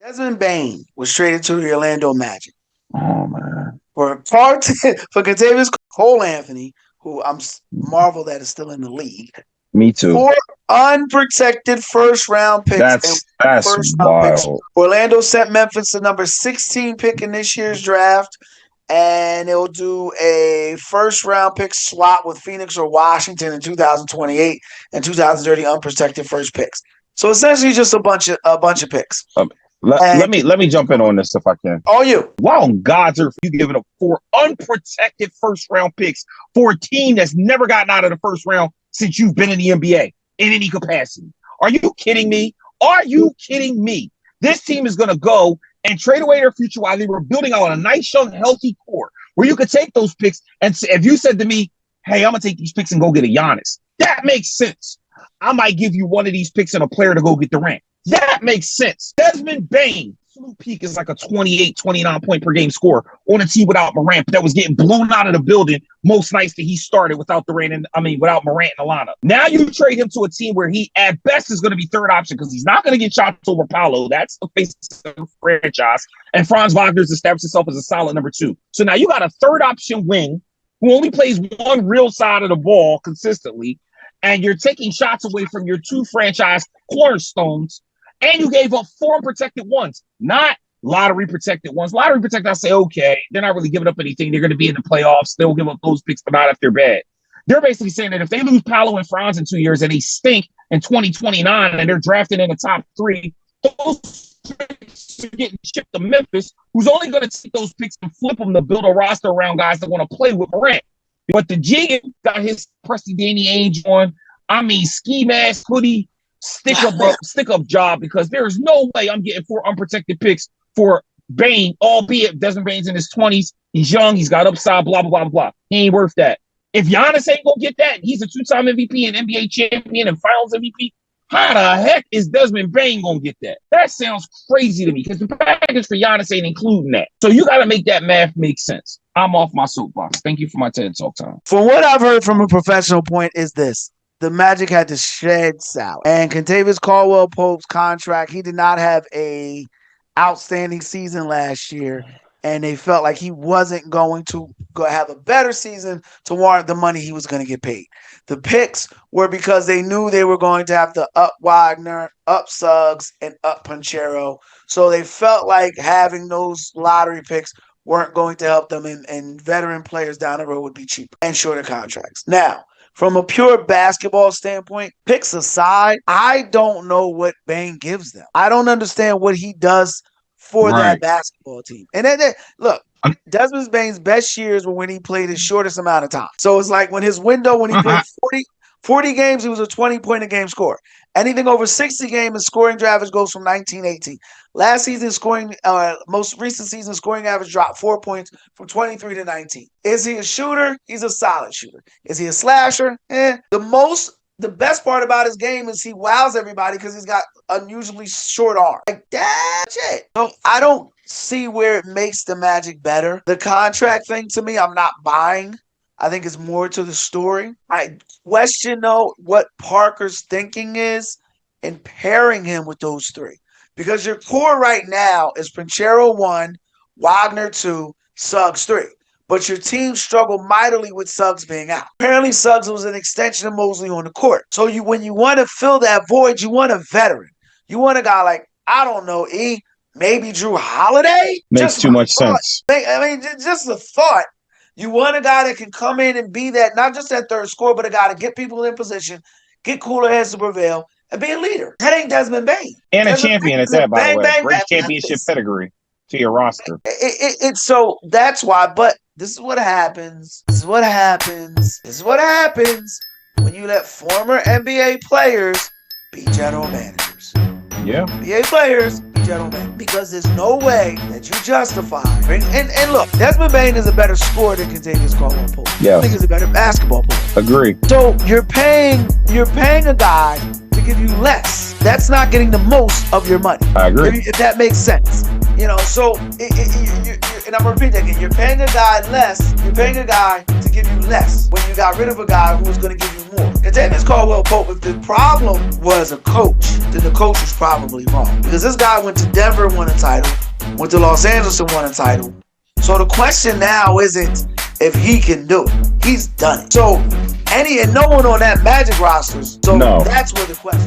Desmond Bane was traded to the Orlando Magic Oh man. for Contavious Cole Anthony, who I'm marvel that is still in the league. Me too. Four unprotected first round picks and That's first round picks. wild. Orlando sent Memphis the number 16 pick in this year's draft, and they'll do a first round pick swap with Phoenix or Washington in 2028 and 2030 unprotected first picks. So essentially, just a bunch of picks. Let me jump in on this if I can. Oh, you. Why on God's earth you giving up 4 unprotected first round picks for a team that's never gotten out of the first round since you've been in the NBA in any capacity? Are you kidding me? Are you kidding me? This team is going to go and trade away their future while they were building out a nice, young, healthy core where you could take those picks. And if you said to me, hey, I'm going to take these picks and go get a Giannis, that makes sense. I might give you one of these picks and a player to go get Durant. That makes sense. Desmond Bane, absolute peak is like a 28, 29 point per game score on a team without Morant that was getting blown out of the building most nights that he started without Morant and Alana. Now you trade him to a team where he at best is going to be third option because he's not going to get shots over Paolo. That's the face of the franchise. And Franz Wagner's established himself as a solid number 2. So now you got a third option wing who only plays one real side of the ball consistently, and you're taking shots away from your 2 franchise cornerstones. And you gave up 4 unprotected ones, not lottery protected ones. Lottery protected, I say, okay, they're not really giving up anything. They're going to be in the playoffs. They'll give up those picks, but not if they're bad. They're basically saying that if they lose Paolo and Franz in 2 years and they stink in 2029 and they're drafted in the top 3, those picks are getting shipped to Memphis, who's only going to take those picks and flip them to build a roster around guys that want to play with Morant. But the G got his Presti Danny Ainge on. I mean, ski mask, hoodie, stick up job, because there is no way I'm getting 4 unprotected picks for Bane, albeit Desmond Bane's in his 20s. He's young. He's got upside, blah, blah, blah, blah. He ain't worth that. If Giannis ain't going to get that, he's a 2-time MVP and NBA champion and finals MVP. How the heck is Desmond Bane going to get that? That sounds crazy to me because the package for Giannis ain't including that. So you got to make that math make sense. I'm off my soapbox. Thank you for my TED Talk time. From what I've heard from a professional point is this. The Magic had to shed salary. And Contavious Caldwell-Pope's contract, he did not have a outstanding season last year, and they felt like he wasn't going to go have a better season to warrant the money he was going to get paid. The picks were because they knew they were going to have to up Wagner, up Suggs, and up Panchero. So they felt like having those lottery picks weren't going to help them, and veteran players down the road would be cheaper and shorter contracts. Now, from a pure basketball standpoint, picks aside, I don't know what Bane gives them. I don't understand what he does for that basketball team. And then look, Desmond Bane's best years were when he played his shortest amount of time. So it's like when he played 40 games, he was a 20-point a game scorer. Anything over 60 games, his scoring average goes from 19-18. Last season, most recent season, scoring average dropped 4 points from 23 to 19. Is he a shooter? He's a solid shooter. Is he a slasher? The best part about his game is he wows everybody because he's got unusually short arms. Like, that's it. So I don't see where it makes the Magic better. The contract thing, to me, I'm not buying. I think it's more to the story. I question, though, what Parker's thinking is in pairing him with those 3. Because your core right now is Panchero 1, Wagner 2, Suggs 3. But your team struggled mightily with Suggs being out. Apparently, Suggs was an extension of Mosley on the court. So when you want to fill that void, you want a veteran. You want a guy like, I don't know, maybe Drew Holiday? Makes too much sense. I mean, just a thought. You want a guy that can come in and be that, not just that third scorer, but a guy to get people in position, get cooler heads to prevail, and be a leader. That ain't Desmond Bane. And Desmond a champion at that, by the way. Great championship pedigree to your roster. So that's why, but this is what happens. This is what happens when you let former NBA players be general managers. Yeah. NBA players be general managers. Because there's no way that you justify. And look, Desmond Bane is a better scorer than Contavious Caldwell-Pope. Yeah. I think he's a better basketball player. Agree. So you're paying a guy to give you less. That's not getting the most of your money. I agree. If that makes sense. So and I'm gonna repeat that again. You're paying a guy less. You're paying a guy to give you less when you got rid of a guy who was gonna give you more. Contavious Caldwell-Pope, if the problem was a coach, then the coach was probably wrong. Because this guy went to Denver and won a title, went to Los Angeles and won a title. So the question now isn't if he can do it. He's done it. So and no one on that Magic roster. So that's where the question